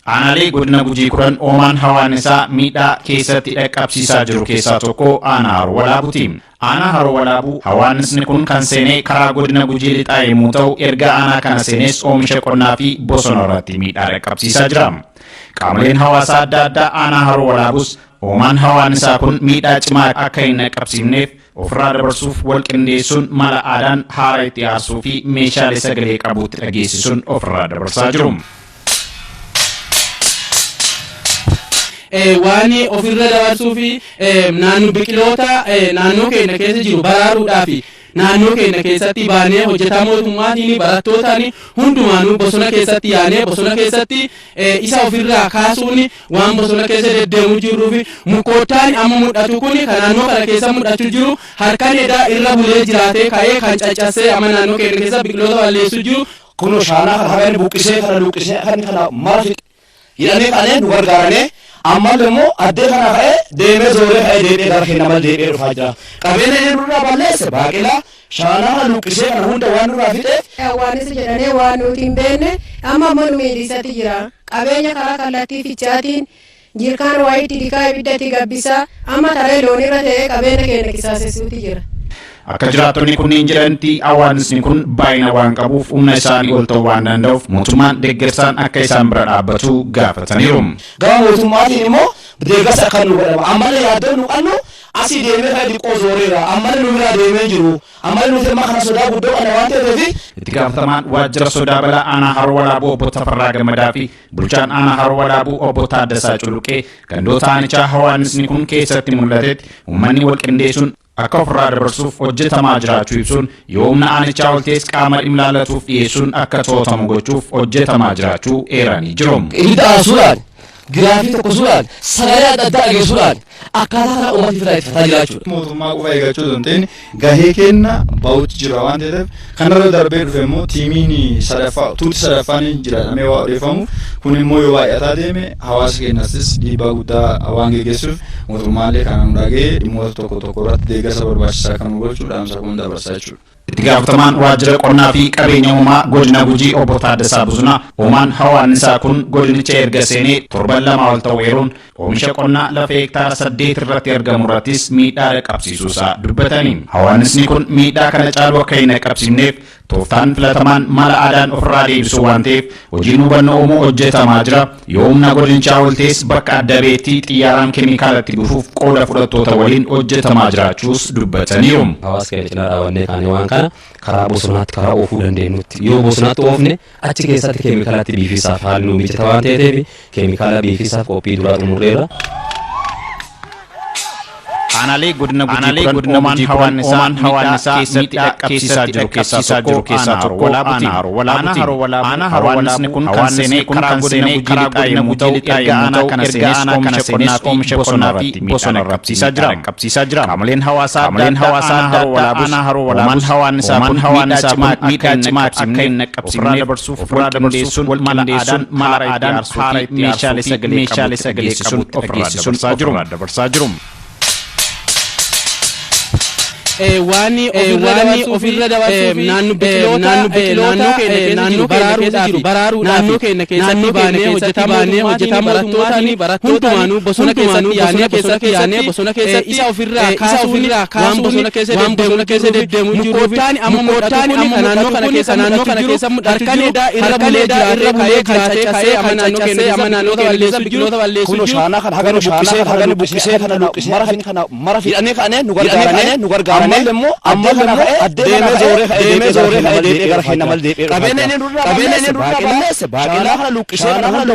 Aanaalee godina Gujii kuran oomaan hawaannisaa miidhaa keessatti dhaqqabsiisaa jiru keessaa tokko aanaa Haroo Walaabuuti. Aanaa Haroo Walaabuu hawaannisni kun kan seenee karaa godina Gujii lixaa yommuu ta'u erga aanaa kana seenees oomisha qonnaa fi bosona irratti miidhaa dhaqqabsiisaa jira. Qaamoleen hawaasaa adda addaa aanaa Haroo Walaabuus oomaan hawaannisaa kun miidhaa cimaa akka hin dhaqqabsiifneef ofirraa dabarsuuf wal qindeessuun mala aadaan haara itti aarsuu fi meeshaalee sagalee qabuutti dhageessisuun ofirraa dabarsaa jiru. Waan ofirra dabarsuu fi naannoo biqiloota naannoo keenya keessa jiru baraaruudhaaf naannoo keenya keessatti baanee hojjetaa mootummaatiin barattootaan hundumaanuu bosona keessatti yaanee bosona keessatti isa ofirraa kaasuun waan bosona keessa deddeemu jiruu fi mukoottaan amma mul'atu kun kan naannoo kana keessa mul'atu jiru harkaan edaa irra bulee jiraatee ka'ee kan caccasee amma naannoo keenya keessa biqiloota balleessu jiru. Kun shaanaa kana hagan buqqisee kana mara hidhamee kanee nu gargaaranii amma immoo addee kana ka'ee deemee zooree ka'ee deebi'ee gara keenya malee deebi'ee dhufaa jira. Qabeenya inni nurraa balleesse baaqelaa shaanaa kana luqqisee kana hunda waan nurraa fixeef. Waanis jedhanii waan nuti hin beekne amma nu miidhisatti jira. Qabeenya karaa kallattii fichaatiin jirkaan wayiitti dhiqaa ibiddatti gabbisaa amma taree loonirra ta'ee qabeenya keenya qisaasessuuti jira. Akka jiraattonni kunniin jedhanitti hawaasni kun baay'ina waan qabuuf humna isaanii ol ta'uu waan danda'uuf mootummaan deeggarsaan akka isaan bira dhaabbatu gaafataniiru. Gama mootummaatiin immoo deeggarsa akka nu godhama. Ammallee yaaddoo nu qabnu asii deemee kan dhiqoo zooreera. Ammallee nu biraa deemee jiru. Ammallee nuti amma kana sodaa guddoo kana waan ta'eef. Itti gaafatamaan waajjira sodaa balaa aanaa Haroo Walaabuu obbo Tafarraa Gammadaa fi bulchaan aanaa Haroo Walaabuu obbo Taaddasaa Culuqee gandoota aanichaa hawaasni kun keessatti mul'atetti uummanni wal qindeessuun akka ofirraa dabarsuuf hojjetamaa jiraachuu ibsuun yoo humna aanichaa ol ta'es qaama dhimma ilaallatuuf dhiyeessuun akka to'atamu gochuuf hojjetamaa jiraachuu eeranii jiru. Hidhaasuudhaan giraafii tokko suudhaan sagalee adda addaa dhageessuudhaan akkaataa kana uummata irraa itti fataa jiraachuudha. Mootummaa qofa eeggachuu osoo hin ta'in gahee keenya bahuutu jira waan ta'eef kanarra darbee dhufe immoo tiimiin sadaffaa tuuti sadaffaan jedhamee waa odeeffamu kun immoo yoo baay'ataa deeme hawaasa keenyattis dhiibbaa guddaa waan geggeessuuf mootummaallee kana nu dhagee dhimmoota tokko tokko irratti deeggarsa barbaachisaa kan nu gochuu dhaamsa kun dabarsaa jechuudha. Itti gaafatamaan waajjira qonnaa fi qabeenya uumaa godina Gujii obbo Taaddasaa Buzunaa oomaan hawaannisaa kun godinicha erga seenee torban lama ol ta'u yeroon oomisha qonnaa lafa hektaara 8 irratti argamu irrattis miidhaa dhaqqabsiisuusaa dubbatanii. Hawaannisni kun miidhaa kana caalu akka hin dhaqqabsiifneef tooftaan filatamaan mala aadaan ofirraa deebisuu waan ta'eef hojiin hubannoo uumuu hojjetamaa jira. Yoo humna godinichaa ol ta'es bakka adda beetti xiyyaaraan keemikaalatti dhufuuf qooda fudhattoota waliin hojjetamaa jiraachuus dubbataniiru. Hawaasa keenya cinaa dhaabannee kaanee waan kana karaa bosonaatti karaa oofuu dandeenyutti yoo bosonaatti oofne achi keessatti keemikaalatti biifisaaf haalli nu mijata waan ta'eef keemikaala biifisaaf qophii duraa xumurreerra. Aanaalee godina Gujii oomaan hawaannisaa keessatti dhaqqabsiisaa jiru keessaa tokko aanaa Haroo Walaabuuti. Aanaa hawaannisni kun kan seenee karaa godina Gujii lixaa erga aanaa kana seenees oomisha qonnaa fi bosona dhaqqabsiisaa jira. Qaamoleen hawaasaa adda addaa aanaa Haroo Walaabuus hawaannisaa kun miidhaa cimaa akka hin dhaqqabsiifneef ofirraa dabarsuun mala aadaan haara itti meeshaalee sagalee qabuutti dabarsaa jiru. Waan ofirra dabarsuu fi naannoo biqiloota naannoo keenya jiru naannoo keenya keessatti baanee hojjetaa barattootaan hundumaanuu bosona keessatti yaanee bosona keessatti isa ofirraa kaasuun waan bosona keessa deddeemu jiru mukoottaan amma mul'atu kun naannoo kana keessa harkaan edaa irra bulee jiraatee ka'ee amma naannoo keenya biqiloota balleessu jiru. Kun shaanaa kana hagan buqqisee kana mara hidhamee kanee nu gargaaranii. Amma kana deemee zooree ka'ee deebi'ee gara keenya malee deebi'ee dhufaa jira. Qabeenya inni nurraa balleesse baaqelaa kana luqqisee kana hunda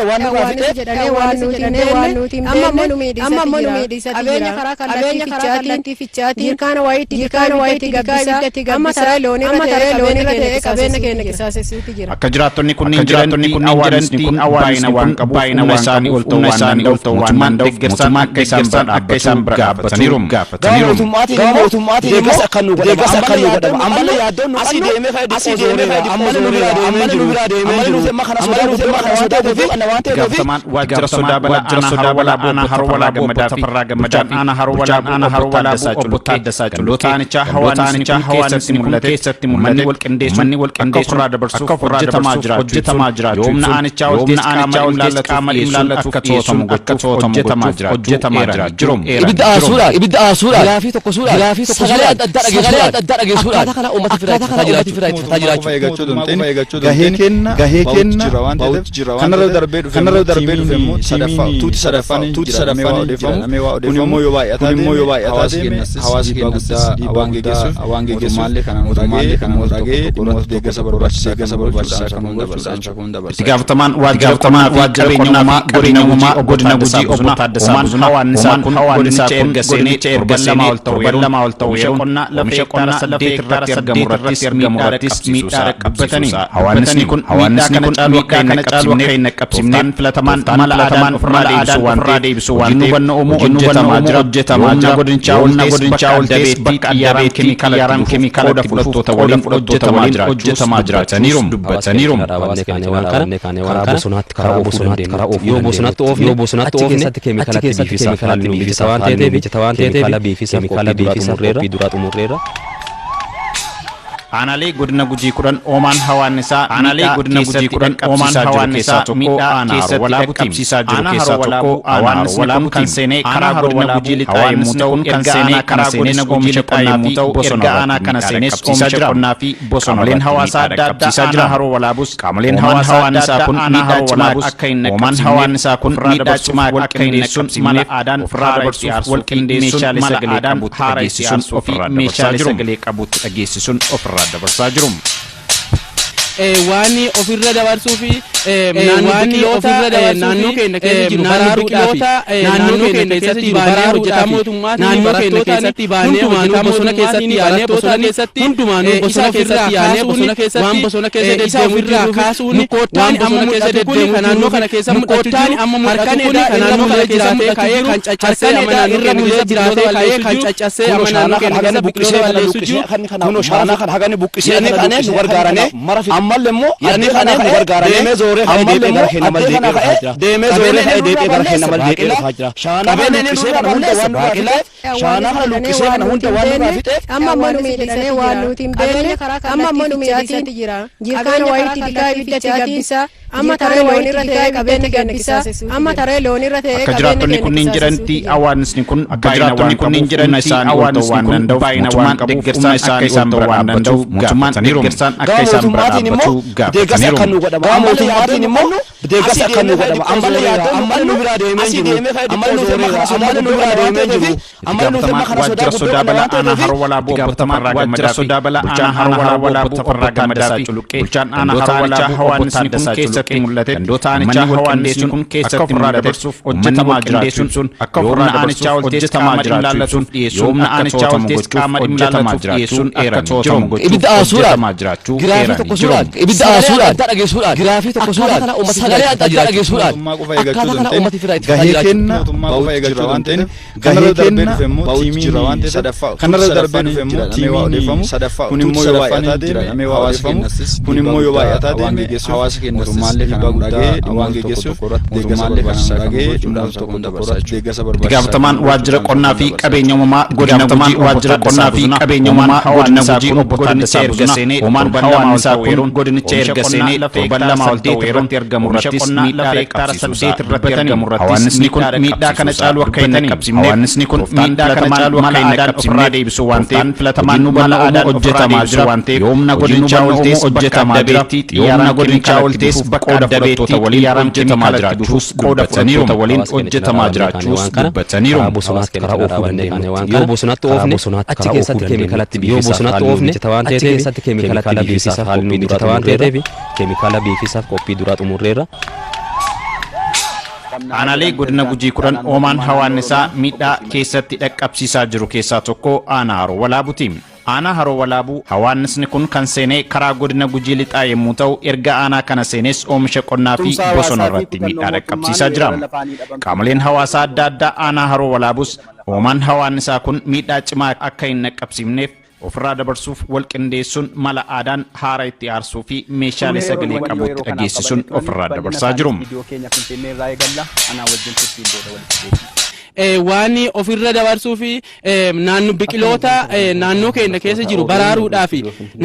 waan nurraa fixeef. Waan nuti hin beekne amma nu miidhisatti jira. Qabeenya karaa kallattii fichaatiin jirkaan wayiitti gabbisaa amma taree loonirra ta'ee qabeenya keenya qisaasessuuti jira. Akka jiraattonni kunniin jedhanitti baay'ina waan qabuuf humna isaanii ol ta'uu waan danda'uuf mootummaan deeggarsaan akka isaan bira dhaabbatu gaafataniiru. mootummaatiin deeggarsa akka nu godhama ammallee yaaddoon nu asii deemee ammallee nu biraa deemee jiru ammallee nuti amma kana sodaatuuf gaafatamaan waajjira sodaa balaa aanaa haroo walaabuu obbo Tafarraa Gammadaan aanaa haroo walaabuu obbo Taaddasaa Culluuti hawaanichaa hawaasni keessatti manni walqindeessuun akka hojjetamaa jiraachuu yoomna aanichaa oltees qaama ilaallatu akka to'atamu gochuuf hojjetamaa jiraachuu ibidda aasuudha gilaafii tokko sagalee adda dhageessuudha akkaataa kana uummata firaa jiraachuu gahee kenna ba'uutu jira kanarra darbee dhufe immoo tuuti sadaffaan kun immoo yoo baay'ataa deeme hawaasa keenyas waan geggeessuuf mootummaallee kana dhagee dhimmoota deeggarsa barbaachisaa kan hunda itti gaafatamaan waajjira qabeenyummaa godina Gujii obbo Taaddasaa Buzunaa hawaannisaa kun godinicha erga lamaa ol ta'u yeroo oomisha qonnaa lafee irratti argamu irrattis miidhaa dhaqqabsiisanii hawaannisni kun miidhaa kana caalu akka hin dhaqqabsiifneen filatamaan mala aadaan ofirraa deebisuu waan ta'eef hojjetamaa jira godinichaa ol ta'es bakka addaabee keemikaala fudhattoota waliin hojjetamaa jiraataniiru dubbataniiru. karaa bosonaatti oofne achi keessatti keemikaalatti biifisa waan ta'eef keemikaala biifisa qophii duraa xumurreerra. Aanaalee godina Gujii kudhan oomaan hawaannisaa miidhaa keessatti dhaqqabsiisaa jiru keessaa tokko aanaa walaabuu kan seenee karaa godina Gujii lixaa yommuu ta'u erga aanaa karaa godina Gujii lixaa yommuu ta'u erga aanaa kana seenes oomisha qonnaa fi bosonoleen hawaasaa adda addaa aanaa haroo walaabuus qaamoleen hawaannisaa kun miidhaa cimaa akka hin dhaqqabsiifne mala aadaan ofirraa dabarsuuf walqindeessuun mala aadaan haara itti aansuu fi meeshaalee sagalee qabutti dhageessisuun ofirraa dabarsaa jiru. waan ofirra dabarsuu fi naannoo keenya keessa jiru naannoo keenya keessatti baanee hojjetaa mootummaa naannoo keenya keessatti baanee hojjetaa bosona keessatti yaanee bosona keessatti hundumaanuu bosona keessatti yaanee bosona keessatti waan bosona keessa deddeemurraa kaasuun mukoottaan amma keessa deddeemu kan naannoo kana keessa mukoottaan amma mul'atu kun kan naannoo kana jiraatee ka'ee kan caccabsee amma naannoo keessa jiraatee ka'ee kan caccabsee amma naannoo keenya keessa biqiloota balleessu jiru kun shaanaa kan hagani buqqisee kanee nu gargaarane ammallee immoo yaadni kanee nu gargaarane deemee zooree deemee gara keenya mal deemee gara keenya mal deemee jira qabeenya luqqisee kana hunda waan baaqilaa shaanaa kana luqqisee kana hunda waan baafite amma manu miidhaganii waan nuti hin beekne amma manu miidhaganii jira jirkaan wayitti dikaa ibiddatti gabbisa amma taree loon irra ta'ee qabeenya gabbisa amma taree loon irra ta'ee akka jiraattonni kunniin jedhanitti hawaasni kun waan danda'uuf baay'ina waan qabuuf humna isaa akka isaan bira dhaabbatuuf mootummaan deeggarsaan akka isaan bira dhaabbatu deeggarsa akka nu godhama mootummaatiin immoo deeggarsa akka nu godhama ammallee nu biraa deemee jiru ammallee nu biraa deemee jiru ammallee nu waajjira sodaa balaa aanaa haroo walaabuu obbo Tafarraa Gammadaa sodaa balaa aanaa haroo walaabuu Tafarraa Gammadaa fi bulchaan aanaa haroo walaabuu hawaasni kun keessatti mul'ate gandoota aanichaa hawaasni kun keessatti mul'ateef hojjetamaa jiraachuun akka ofirraa aanichaa oltees qaama ilaallatuun yoomna aanichaa oltees qaama ilaallatuuf dhiyeessuun akka to'atamu gochuuf hojjetamaa jiraachuu ibidda aasuudha adda dhageessuudha giraafii tokko suudha sagalee adda dhageessuudha akkaataa kana uummati firaa itti gahee kenna ba'uutu jira waan ta'eef gahee kenna ba'uutu jira waan ta'eef kanarra darbee dhufe immoo tiimiin sadaffaa kun immoo yoo baay'ataa deeme hawaasa keenyas kun immoo yoo baay'ataa deeme hawaasa keenyas mootummaallee kana dhagee waan geggeessuuf mootummaallee kana dhagee dhimmoota tokko dabarsaa deeggarsa barbaachisaa. Gaafatamaan waajjira qonnaa fi qabeenya uumamaa godina Gujii waajjira qonnaa fi qabeenya uumamaa godina Gujii obbo Taaddasaa erga seenee hawaannisaa kun godinicha erga seenee torban lama ol ta'u yerootti argamu irrattis miidhaa dhaqqabsiisuu hawaasni kun miidhaa kana caalu akka hin dhaqqabsiifne hawaasni kun miidhaa kana caalu akka hin dhaqqabsiifne deebisuu waan ta'eef filatamaan mala aadaan hojjetamaa jira waan ta'eef yoomna godinichaa oltees hojjetamaa jira yoomna godinichaa oltees bakka addabeetti waliin hojjetamaa jiraachuus dubbataniiru waliin hojjetamaa jiraachuus dubbataniiru. yoo bosonatti oofne achi keessatti keemikaalatti biifisa waan ta'eef keessatti keemikaala biifisa haalli mijata waan ta'eef keemikaala biifisaaf qophii duraa xumurreerra. Aanaalee godina Gujii kudhan oomaan hawaannisaa miidhaa keessatti dhaqqabsiisaa jiru keessaa tokko aanaa haroo walaabuuti. Aanaa Haroo Walaabuu hawaasni kun kan seenee karaa godina Gujii lixaa yommuu ta'u erga aanaa kana seenes oomisha qonnaa fi bosona irratti miidhaa dhaqqabsiisaa jira. Qaamoleen hawaasaa adda addaa aanaa Haroo Walaabuus uumaan hawaasnisaa kun miidhaa cimaa akka hin dhaqqabsiifneef ofirraa dabarsuuf walqindeessuun mala aadaan haara itti aarsuu fi meeshaalee sagalee qabutti dhageessisuun ofirraa dabarsaa jiru. Waan ofirra dabarsuu fi naannoo biqiloota naannoo keenya keessa jiru baraaruudhaaf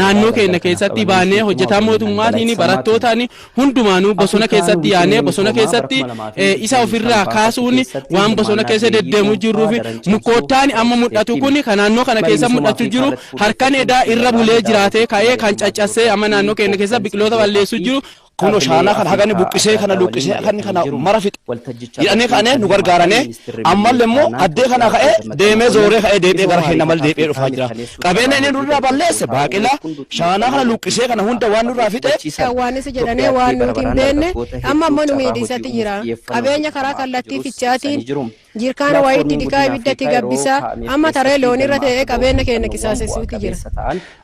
naannoo keenya keessatti baanee hojjetaa mootummaatiin barattootaan hundumaanuu bosona keessatti yaanee bosona keessatti isa ofirraa kaasuun waan bosona keessa deddeemuu jirruuf mukoottaan amma mul'atu kun kan naannoo kana keessa mul'atu jiru harkaan edaa irra bulee jiraatee ka'ee kan caccassee amma naannoo keenya keessa biqiloota balleessuu jiru. Kuno shaana kan hagani buqqisee kana luqqisee kana mara fixe jedhanii kaanee nu gargaaranii ammallee immoo addee kana ka'ee deemee zooree ka'ee deebi'ee gara keenya mal deebi'ee dhufaa jira. Qabeenya inni nurraa balleesse baaqilaa shaana kana luqqisee kana hunda waan nurraa fixe. Waanis jedhanii waan nuti hin beekne amma immoo nu miidhiisatti jira. Qabeenya karaa kallattii fichaatiin jirkaan wayitti dhiqaa ibiddatti gabbisaa amma taree loon irra ta'ee qabeenya keenya qisaasessuutti jira.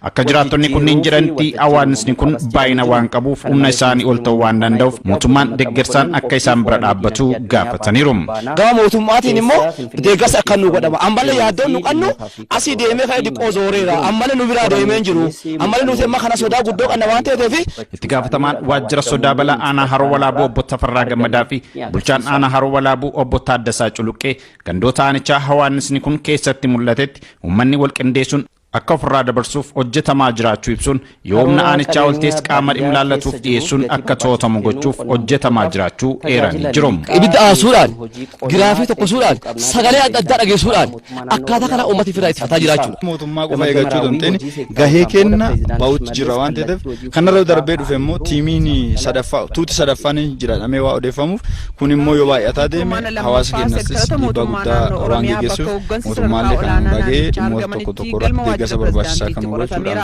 Akka jiraattonni kunniin jedhanitti hawaasni kun baay'ina waan qabuuf humna isaanii ol ta'uu waan danda'uuf mootummaan deeggarsaan akka isaan bira dhaabbatu gaafataniiru. Gama mootummaatiin immoo deeggarsa akka nu godhama. Ammallee yaaddoon nu qabnu asii deemee ka'ee dhiqoo zooreera. Ammallee nu biraa deemee hin jiru. Ammallee nuti amma kana sodaa guddoo qabna waan ta'eef. Itti gaafatamaan waajjira sodaa balaa aanaa Haroo Walaabuu obbo Tafarraa Gammadaa fi bulchaan aanaa Haroo Walaabuu obbo Taaddasaa Culuqqee gandoota aanichaa hawaasni kun keessatti mul'atetti uummanni wal qindeessuun akka ofirraa dabarsuuf hojjetamaa jiraachuu ibsuun yoomna aanichaa oltees qaama dhimlaallatuuf dhiyeessuun akka to'atamu gochuuf hojjetamaa jiraachuu eeranii jiru. Ibidda aarsuudhaan giraafii tokkosuudhaan sagalee adda addaa dhageessuudhaan akkaataa kana uummata ofirraa ittifataa jiraachuudha. Mootummaa qofa eeggachuu dandeenye gahee kenna ba'utti jira waan ta'eef kanarra darbee dhufe immoo tiimiin sadaffaa tuuti sadaffaan jedhamee waa odeeffamuuf kun immoo yoo baay'ataa deeme hawaasa keenyas dhiibbaa guddaa waan geessuuf mootummaallee kan dhagee dhimmoota tokko tokko irratti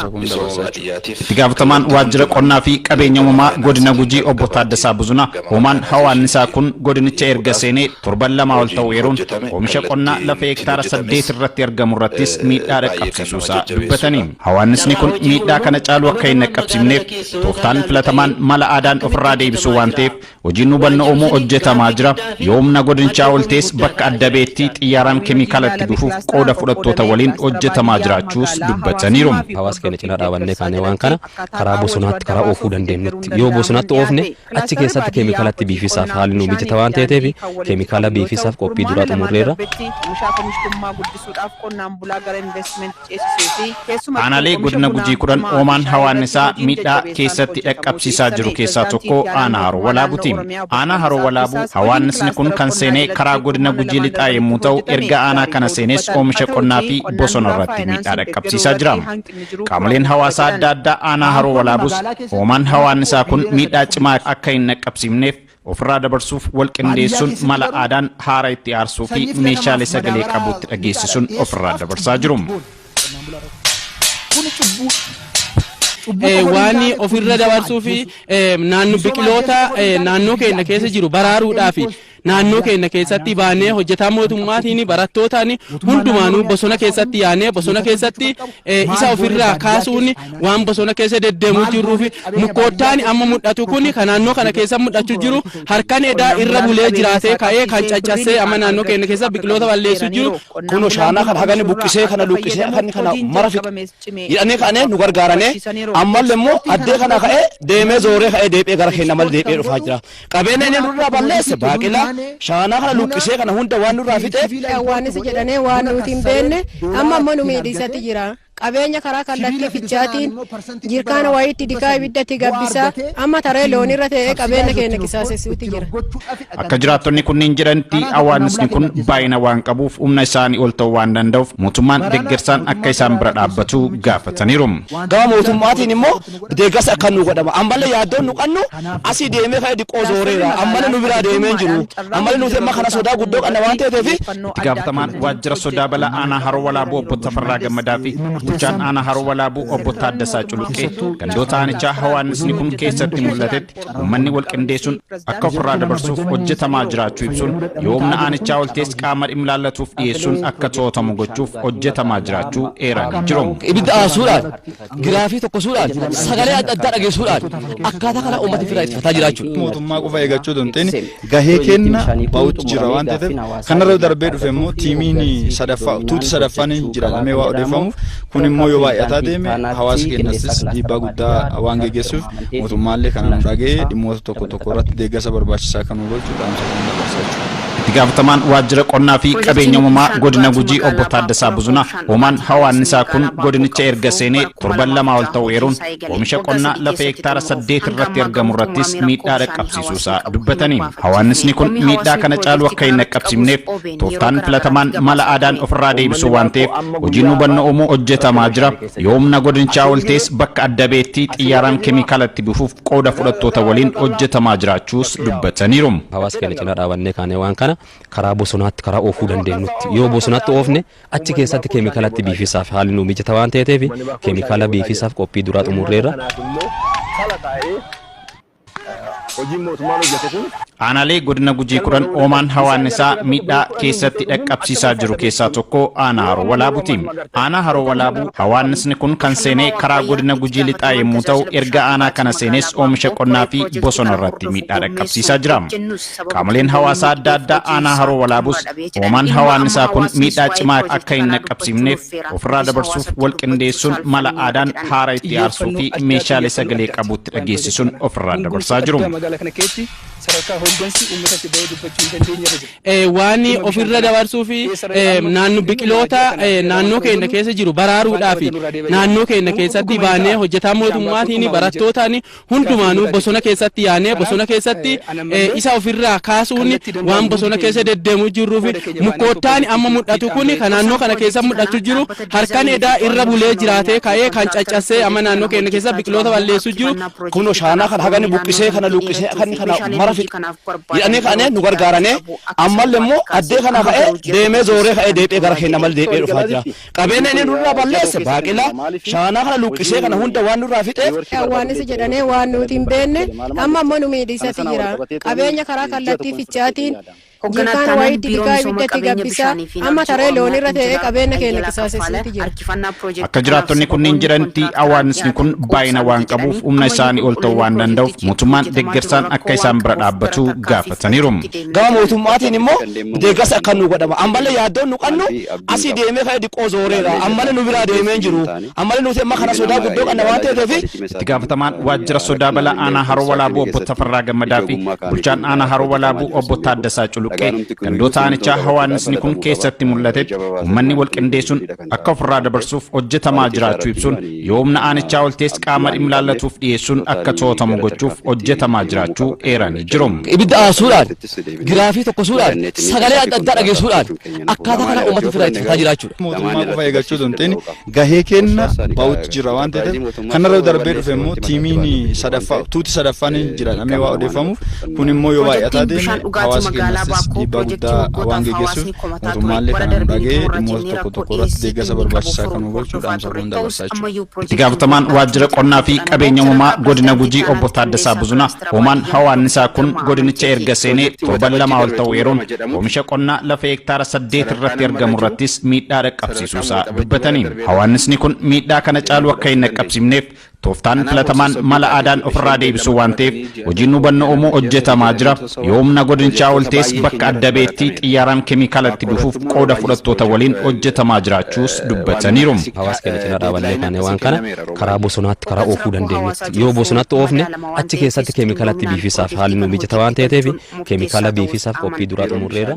Itti gaafatamaan waajjira qonnaa fi qabeenya uumamaa godina Gujii obbo Taaddasaa Buzunaa uumaan hawaasnisaa kun godinicha erga seenee torban lama ol ta'u yeroon oomisha qonnaa lafa hektaara 8 irratti argamu irrattis miidhaa dhaqqabsiisuusaa dubbatanii. Hawaasni kun miidhaa kana caalu akka hin dhaqqabsiifneef tooftaan filatamaan mala aadaan ofirraa deebisuu waan ta'eef hojiin hubannoo uumuu hojjetamaa jira. Yoomna godinichaa oltees bakka adda beettii xiyyaaraan keemikaalatti dhufuuf qooda fudhattoota waliin hojjetamaa jiraachuu dubbataniiru. Hawaasa keenya cinaa dhaabannee kaanee waan kana karaa bosonaatti karaa oofuu dandeenyutti yoo bosonaatti oofne achi keessatti keemikaalatti biifisaaf haalli nu mijata waan ta'eef keemikaala biifisaaf qophii duraa xumurreerra. Aanaalee godina Gujii 10 uumaan hawaasnisaa miidhaa keessatti dhaqqabsiisaa jiru keessaa tokko aanaa Haroo Walaabuuti. Aanaa Haroo Walaabuu hawaasni kun kan seenee karaa godina Gujii lixaa yommuu ta'u erga aanaa kana seenes oomisha qonnaa fi bosona irratti miidhaa dhaqqabsiisaa jira. Qaamoleen hawaasaa adda addaa aanaa Haroo Walaabuus uumaan hawaasnisaa kun miidhaa cimaa akka hin dhaqqabsiifneef ofirraa dabarsuuf wal qindeessuun mala aadaan haara itti aarsuu fi meeshaalee sagalee qabutti dhageessisuun ofirraa dabarsaa jiru. Waan ofirra dabarsuu fi naannoo biqiloota naannoo keenya keessa jiru baraaruudhaaf naannoo keenya keessatti baanee hojjetaa mootummaatiin barattootaan hundumaanuu bosona keessatti yaanee bosona keessatti isa ofirraa kaasuun waan bosona keessa deddeemuu jirruuf mukoottaan amma mul'atu kun kan naannoo kana keessa mul'achuu jiru harkaan edaa irra bulee jiraatee ka'ee kan caccassee amma naannoo keenya keessa biqiloota balleessuu jiru. Kuno shaana kan hagani buqqisee kana luqqisee kana mara fixe jedhanii kaanee nu gargaaranii ammallee immoo addee kana ka'ee deemee zooree ka'ee deebi'ee gara keenya mal deebi'ee dhufaa jira. Qabeenya inni nurraa balleesse baaqilaa shaana kana luqqisee kana hunda waan nurraa fixe. Waanis jedhanii waan nuti hin beekne amma immoo nu miidhiisatti jira. Qabeenya karaa kallattii fichaatiin jirkaan wayitti dhiqaa ibiddatti gabbisaa amma taree loon irra ta'ee qabeenya keenya qisaasessuutti jira. Akka jiraattonni kunniin jedhanitti hawaasni kun baay'ina waan qabuuf humna isaanii ol ta'uu waan danda'uuf mootummaan deeggarsaan akka isaan bira dhaabbatu gaafataniiru. Gama mootummaatiin immoo deeggarsa akka nu godhama. Ammallee yaaddoon nu qabnu asii deemee ka'ee dhiqoo zooreera. Ammallee nu biraa deemee hin jiru. Ammallee nuti amma kana sodaa guddoo qabna waan ta'eef. Itti gaafatamaan waajjira sodaa balaa aanaa Haroo Walaabuu obbo Tafarraa Gammadaa fi Bulchaan aanaa Haroo Walaabuu obbo Taaddasaa Culuqqee gandoota aanichaa hawaasni kun keessatti mul'atetti uummanni wal qindeessuun akka ofirraa dabarsuuf hojjetamaa jiraachuu ibsuun yoomna aanichaa oltees qaama dhimma ilaallatuuf dhiyeessuun akka to'atamu gochuuf hojjetamaa jiraachuu eeranii jiru. Ibidda aasuudhaan giraafii tokkosuudhaan sagalee adda addaa dhageessuudhaan akkaataa kana uummata ofirraa ittifataa jiraachuu. Mootummaa qofa eeggachuu dandeenye gahee kenna ba'uutu jira waan ta'eef kanarra darbee dhufe immoo tiimiin sadaffaa tuuti sadaffaan jedhamee waa odeeffamuuf kun immoo yoo baay'ataa deeme hawaasa keenyattis dhiibbaa guddaa waan geggeessuuf mootummaallee kana nu dhagee dhimmoota tokko tokko irratti deeggarsa barbaachisaa kan nu gochuudhaan sagantaa barsiisachuu. Itti gaafatamaan waajjira qonnaa fi qabeenya uumamaa godina Gujii obbo Taaddasaa Buzunaa uumaan hawaannisaa kun godinicha erga seenee torban lama ol ta'u eeruun oomisha qonnaa lafa hektaara 8 irratti argamu irrattis miidhaa dhaqqabsiisuusaa dubbatanii hawaannisni kun miidhaa kana caalu akka hin dhaqqabsiifneef tooftaan filatamaan mala aadaan ofirraa deebisuu waan ta'eef hojiin hubannoo uumuu hojjetamaa jira. Yoomna godinichaa oltees bakka adda beettii xiyyaaraan keemikaalatti bifuuf qooda fudhattoota waliin hojjetamaa jiraachuus dubbataniiru. Hawaasa keenya cinaa dhaabannee kaanee waan kana karaa bosonaatti karaa oofuu dandeenyutti yoo bosonaatti oofne achi keessatti keemikaalatti biifisaaf haalli nu mijata waan ta'eef keemikaala biifisaaf qophii duraa xumurreerra. Aanaalee godina Gujii kuran oomaan hawaannisaa miidhaa keessatti dhaqqabsiisaa jiru keessaa tokko aanaa Haroo Walaabuuti. Aanaa Haroo Walaabuu hawaannisni kun kan seenee karaa godina Gujii lixaa yommuu ta'u erga aanaa kana seenes oomisha qonnaa fi bosona irratti miidhaa dhaqqabsiisaa jira. Qaamoleen hawaasaa adda addaa aanaa Haroo Walaabuus oomaan hawaannisaa kun miidhaa cimaa akka hin dhaqqabsiifneef ofirraa dabarsuuf wal qindeessuun mala aadaan haara itti aarsuu fi meeshaalee sagalee qabuutti dhageessisuun ofirraa dabarsaa jiru. Waan ofirra dabarsuu fi naannoo biqiloota naannoo keenya keessa jiru baraaruudhaaf naannoo keenya keessatti baanee hojjetaa mootummaatiin barattootaan hundumaanuu bosona keessatti yaanee bosona keessatti isa ofirraa kaasuun waan bosona keessa deddeemuu jirruuf mukkoottaan amma mul'atu kun kan naannoo kana keessa mul'atu jiru harkaan edaa irra bulee jiraatee ka'ee kan caccassee amma naannoo keenya keessa biqiloota balleessu jiru. Kun shaanaa kan hagani buqqisee kana luqqisee kana mara jedhanii ka'anii nu gargaaranii ammallee immoo addee kana ka'ee deemee zooree ka'ee deebi'ee gara keenya mal deebi'ee dhufaa jira. Qabeenya inni nurraa balleesse baaqilaa shaanaa kana luqqisee kana hunda waan nurraa fixeef. Hawaannisi jedhanii waan nuti hin beekne amma ammoo nu miidhisatti jira. Qabeenya karaa kallattii fichaatiin jirkaan wayii didiqaa ibiddatti gabbisaa amma taree loon irra ta'ee qabeenya keenya qisaasessuutti jira. Akka jiraattonni kunniin jedhanitti hawaannisni kun baay'ina waan qabuuf humna isaanii ol ta'uu waan danda'uuf mootummaan deeggarsaan akka isaan bira dhaabbatu gaafataniiru. Gama mootummaatiin immoo deeggarsa akka nu godhama. Ammallee yaaddoon nu qabnu asii deemee ka'ee diqqoo zooreera. Ammallee nu biraa deemee jiru. Ammallee nuti amma kana sodaa guddoo qabna waan ta'eef. Itti gaafatamaan waajjira sodaa balaa aanaa Haroo Walaabuu obbo Tafarraa Gammadaa fi bulchaan aanaa Haroo Walaabuu obbo Taaddasaa Culuqqee gandoota aanichaa hawaannisni kun keessatti mul'atetti uummanni wal qindeessuun akka ofirraa dabarsuuf hojjetamaa jiraachuu ibsuun yoomna aanichaa oltees qaama dhimma ilaallatuuf dhiyeessuun akka to'atamu gochuuf hojjetamaa jiraachuu eeranii jiru. Ibidda aasuudhaan giraafii tokkosuudhaan sagalee adda addaa dhageessuudhaan akkaataa kana uummata ofirraa ittifataa jiraachuudha. Mootummaa qofa eeggachuu dandeenye gahee kenna ba'uutu jira waan ta'eef kanarra darbee dhufe immoo tiimiin sadaffaa tuuti sadaffaan jedhamee waa odeeffamuuf kun immoo yoo baay'ataa deeme hawaasa keenyattis dhiibbaa guddaa waan geggeessuuf mootummaallee kana nu dhagee dhimmoota tokko tokko irratti deeggarsa barbaachisaa kan nu gochuudhaan sagantaa barsiisachuu. Itti gaafatamaan waajjira qonnaa fi qabeenya uumamaa godina Gujii obbo Taaddasaa Buzunaa oomaan hawaannisaa kun godinicha erga seenee torban lama ol ta'u eeruun oomisha qonnaa lafa hektaara 8 irratti argamu irrattis miidhaa dhaqqabsiisuusaa dubbatanii hawaannisni kun miidhaa kana caalu akka hin dhaqqabsiifneef tooftaan filatamaan mala aadaan ofirraa deebisuu waan ta'eef hojiin hubannoo uumuu hojjetamaa jira. Yoomna godinichaa oltees bakka adda beettii xiyyaaraan keemikaalatti bifuuf qooda fudhattoota waliin hojjetamaa jiraachuus dubbataniiru. Hawaasa keenya cinaa dhaabannee kaanee waan kana karaa bosonaatti karaa oofuu dandeenyutti yoo bosonaatti oofne achi keessatti keemikaalatti biifisaaf haalli nu mijata waan ta'eef keemikaala biifisaaf qophii duraa xumurreerra.